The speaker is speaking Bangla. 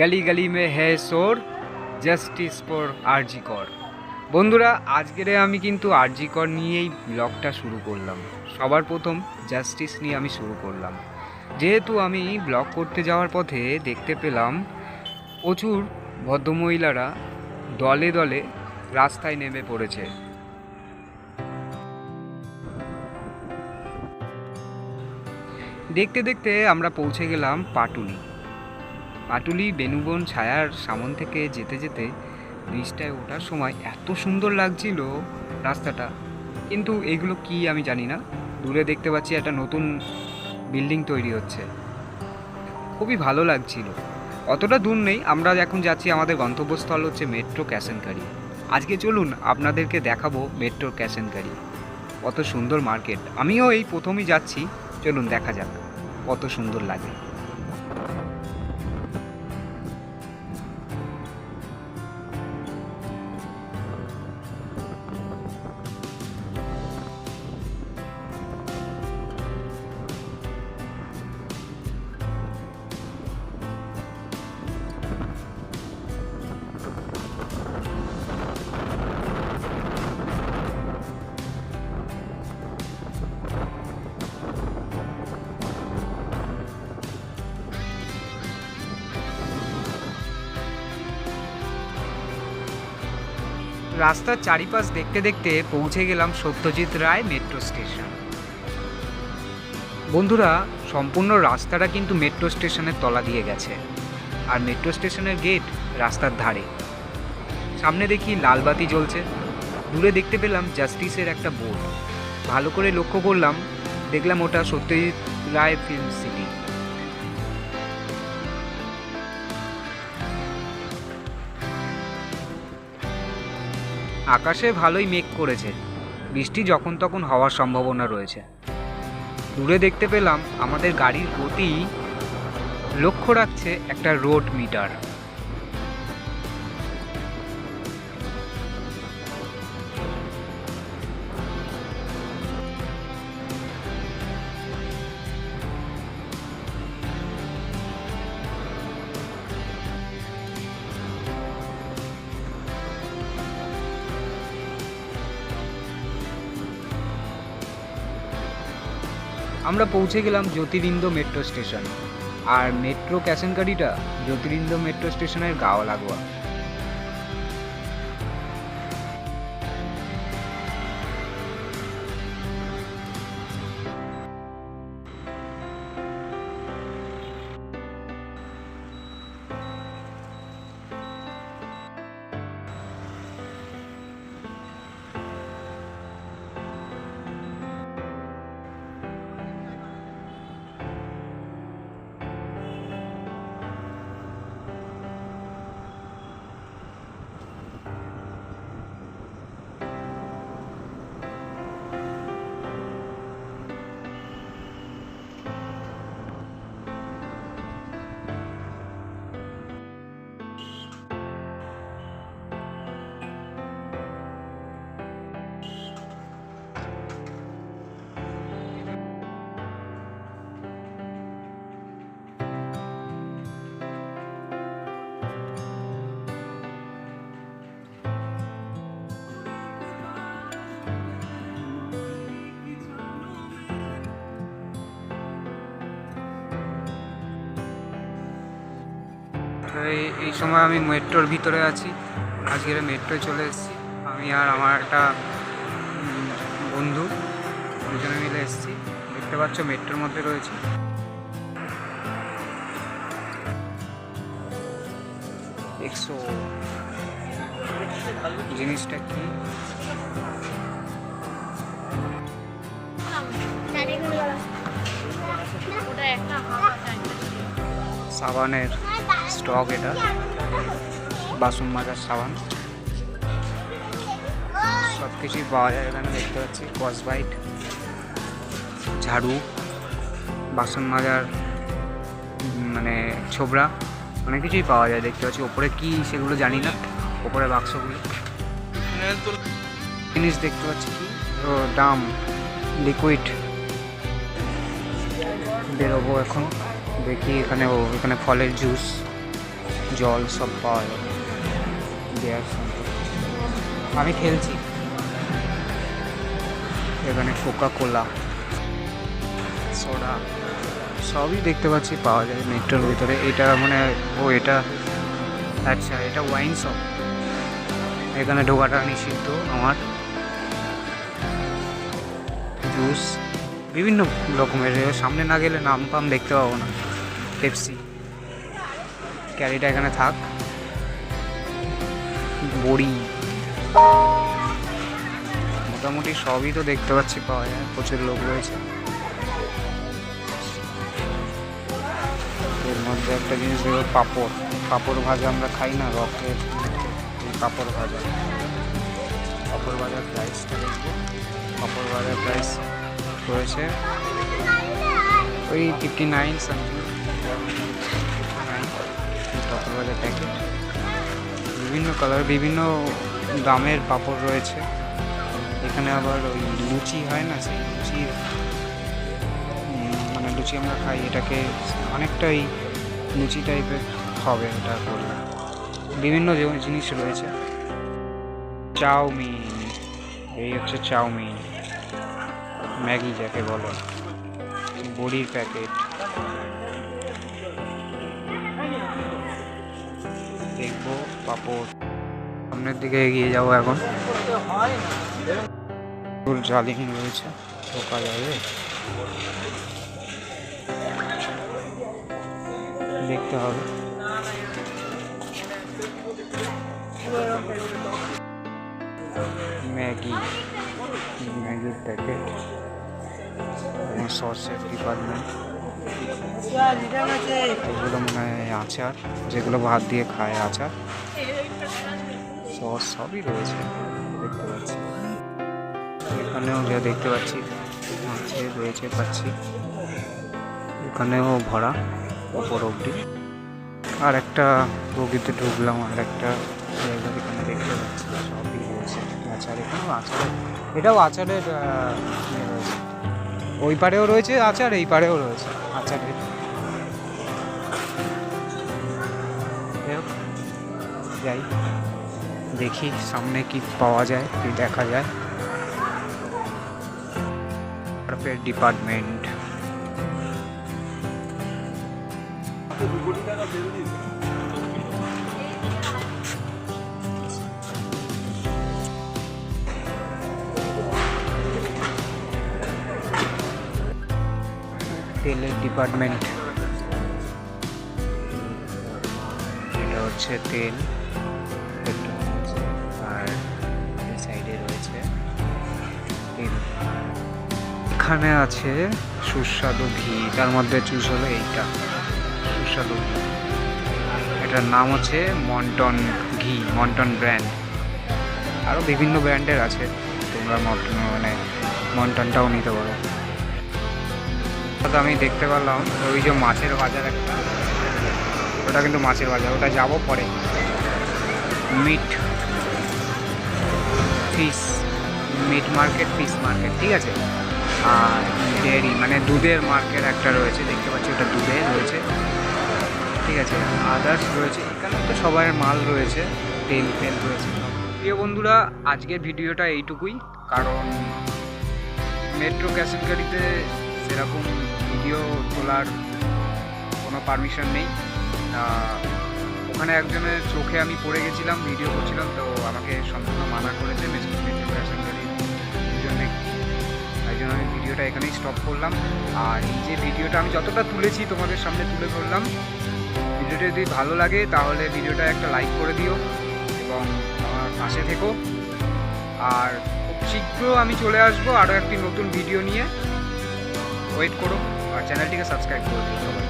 গলি গলি মে হে শোর, জাস্টিস ফর আরজি কর। বন্ধুরা, আজকের আমি কিন্তু আরজি কর নিয়েই ব্লগটা শুরু করলাম। সবার প্রথম জাস্টিস নিয়ে আমি শুরু করলাম, যেহেতু আমি ব্লগ করতে যাওয়ার পথে দেখতে পেলাম প্রচুর ভদ্রমহিলারা দলে দলে রাস্তায় নেমে পড়েছে। দেখতে দেখতে আমরা পৌঁছে গেলাম পাটুলি বেনুবন ছায়ার সামন থেকে যেতে যেতে ব্রিজটায় ওঠার সময় এত সুন্দর লাগছিল রাস্তাটা, কিন্তু এগুলো কি আমি জানি না। দূরে দেখতে পাচ্ছি একটা নতুন বিল্ডিং তৈরি হচ্ছে, খুবই ভালো লাগছিল। অতটা দূর নেই, আমরা এখন যাচ্ছি, আমাদের গন্তব্যস্থল হচ্ছে মেট্রো ক্যাশেনকারি। আজকে চলুন আপনাদেরকে দেখাবো মেট্রো ক্যাশেনকারি, কত সুন্দর মার্কেট। আমিও এই প্রথমই যাচ্ছি, চলুন দেখা যাক কত সুন্দর লাগে। রাস্তার চারিপাশ দেখতে দেখতে পৌঁছে গেলাম সত্যজিৎ রায় মেট্রো স্টেশন। বন্ধুরা, সম্পূর্ণ রাস্তাটা কিন্তু মেট্রো স্টেশনের তলা দিয়ে গেছে, আর মেট্রো স্টেশনের গেট রাস্তার ধারে। সামনে দেখি লাল বাতি জ্বলছে, দূরে দেখতে পেলাম জাস্টিসের একটা বোর্ড। ভালো করে লক্ষ্য করলাম, দেখলাম ওটা সত্যজিৎ রায় ফিল্ম সিটি। আকাশে ভালোই মেঘ করেছে, বৃষ্টি যখন তখন হওয়ার সম্ভাবনা রয়েছে। দূরে দেখতে পেলাম আমাদের গাড়ির গতি লক্ষ্য রাখছে একটা রোড মিটার। আমরা পৌঁছে গেলাম জ্যোতিরিন্দ্র মেট্রো স্টেশন, আর মেট্রো ক্যাশেনকারিটা জ্যোতিরিন্দ্র মেট্রো স্টেশনের গাও লাগোয়া। এই সময় আমি মেট্রোর ভিতরে আছি, আজকের মেট্রোয় চলে এসেছি। আমি আর আমার একটা বন্ধু, দুজনে মিলে এসেছি। দেখতে পাচ্ছ মেট্রোর মধ্যে রয়েছে। দেখছো জিনিসটা কি? সাবানের স্টক, এটা বাসন মাজার সাবান, সব কিছুই পাওয়া যায় এখানে। দেখতে পাচ্ছি কসবাইট, ঝাড়ু, বাসন মাজার মানে ছোবড়া, অনেক কিছুই পাওয়া যায়। দেখতে পাচ্ছি ওপরে কি সেগুলো জানি না, ওপরে বাক্সগুলো জিনিস দেখতে পাচ্ছি। কি ও দাম, লিকুইড। বেরোবো এখন, দেখি এখানে ফলের জুস, জল সব পাওয়া যাবে। বিয়ার সেন্টার, আমি খেলছি এখানে, কোকা কোলা, সোডা সবই দেখতে পাচ্ছি পাওয়া যায় মেট্রোর ভিতরে। এটা মানে এটা আচ্ছা, এটা ওয়াইন শপ, এখানে ঢোকাটা নিষিদ্ধ আমার। জুস বিভিন্ন রকমের, সামনে না গেলে নাম পাম দেখতে পাবো না। পেপসি, ক্যারিটা এখানে থাক। বড়ি, মোটামুটি সবই তো দেখতে পাচ্ছি পাওয়া যায়, প্রচুর লোক রয়েছে। এর মধ্যে একটা জিনিস হলো পাঁপড়, পাঁপড় ভাজা আমরা খাই না রকের, পাঁপড় ভাজা, পাঁপড় ভাজার প্রাইসটা দেখবো। পাঁপড় ভাজার প্রাইস রয়েছে ওই 59 সামথিং, পাঁপড় ভাজার প্যাকেট। বিভিন্ন কালার, বিভিন্ন দামের পাঁপড় রয়েছে এখানে। আবার ওই লুচি হয় না, সেই লুচি মানে লুচি আমরা খাই, এটাকে অনেকটাই লুচি টাইপের হবে এটা করলে। বিভিন্ন জিনিস রয়েছে। চাউমিন, এই হচ্ছে চাউমিন, ম্যাগি যাকে বলে, বড়ির প্যাকেট, দেখবো পাপড়। সামনের দিকে এগিয়ে যাবো এখন। জালিম রয়েছে, ঢোকা যাবে, দেখতে হবে। ম্যাগি, ম্যাগির প্যাকেট, সসের ডিপার্টমেন্ট, এগুলো মনে হয় আচার, যেগুলো ভাত দিয়ে খায় আচার, সস সবই রয়েছে দেখতে পাচ্ছি। এখানেও যা দেখতে পাচ্ছি আছে রয়েছে পাচ্ছি, এখানেও ভরা ওপর অবধি। আর একটা বগিতে ঢুকলাম, আর একটা জায়গা এখানে দেখতে পাচ্ছি সবই রয়েছে আচার। এখানেও আচার, এটাও আচারের রয়েছে, ওই পারেও রয়েছে আচার, এই পারেও রয়েছে আচারের। যাই দেখি সামনে কি পাওয়া যায়, কি দেখা যায়। ডিপার্টমেন্ট, তেলের ডিপার্টমেন্ট, এটা হচ্ছে তেল, আর এই সাইডে রয়েছে তেল। এখানে আছে সুস্বাদু ঘি, তার মধ্যে চুজ হলো এইটা সুস্বাদু ঘি। এটার নাম হচ্ছে মন্টন ঘি, মন্টন ব্র্যান্ড। আরও বিভিন্ন ব্র্যান্ডের আছে, তোমরা মানে মন্টনটাও নিতে পারো। আমি দেখতে পারলাম ওই যে মাছের বাজার একটা, ওটা কিন্তু মাছের বাজার, ওটা যাবো পরে। Meat, fish, meat market, fish market, ঠিক আছে। আর ডেয়ারি মানে দুধের মার্কেট একটা রয়েছে, দেখতে পাচ্ছি ওটা দুধে রয়েছে, ঠিক আছে। আদার্স রয়েছে, এখানে তো সবার মাল রয়েছে, তেল ফেল রয়েছে। প্রিয় বন্ধুরা, আজকের ভিডিওটা এইটুকুই, কারণ মেট্রো ক্যাসেট গাড়িতে সেরকম ভিডিও তোলার কোনো পারমিশন নেই। ওখানে একজনের চোখে আমি পড়ে গেছিলাম, ভিডিও করছিলাম, তো আমাকে সম্পূর্ণ মানা করেছে মেট্রো ক্যাসেট গাড়ির জন্যে। তাই জন্য আমি ভিডিওটা এখানেই স্টপ করলাম। আর এই যে ভিডিওটা আমি যতটা তুলেছি তোমাদের সামনে তুলে ধরলাম। ভিডিওটা যদি ভালো লাগে তাহলে ভিডিওটা একটা লাইক করে দিও এবং আমার পাশে থেকো। আর খুব শীঘ্র আমি চলে আসবো আরও একটি নতুন ভিডিও নিয়ে, ওয়েট করো। আর চ্যানেলটিকে সাবস্ক্রাইব করে দিও সবাই।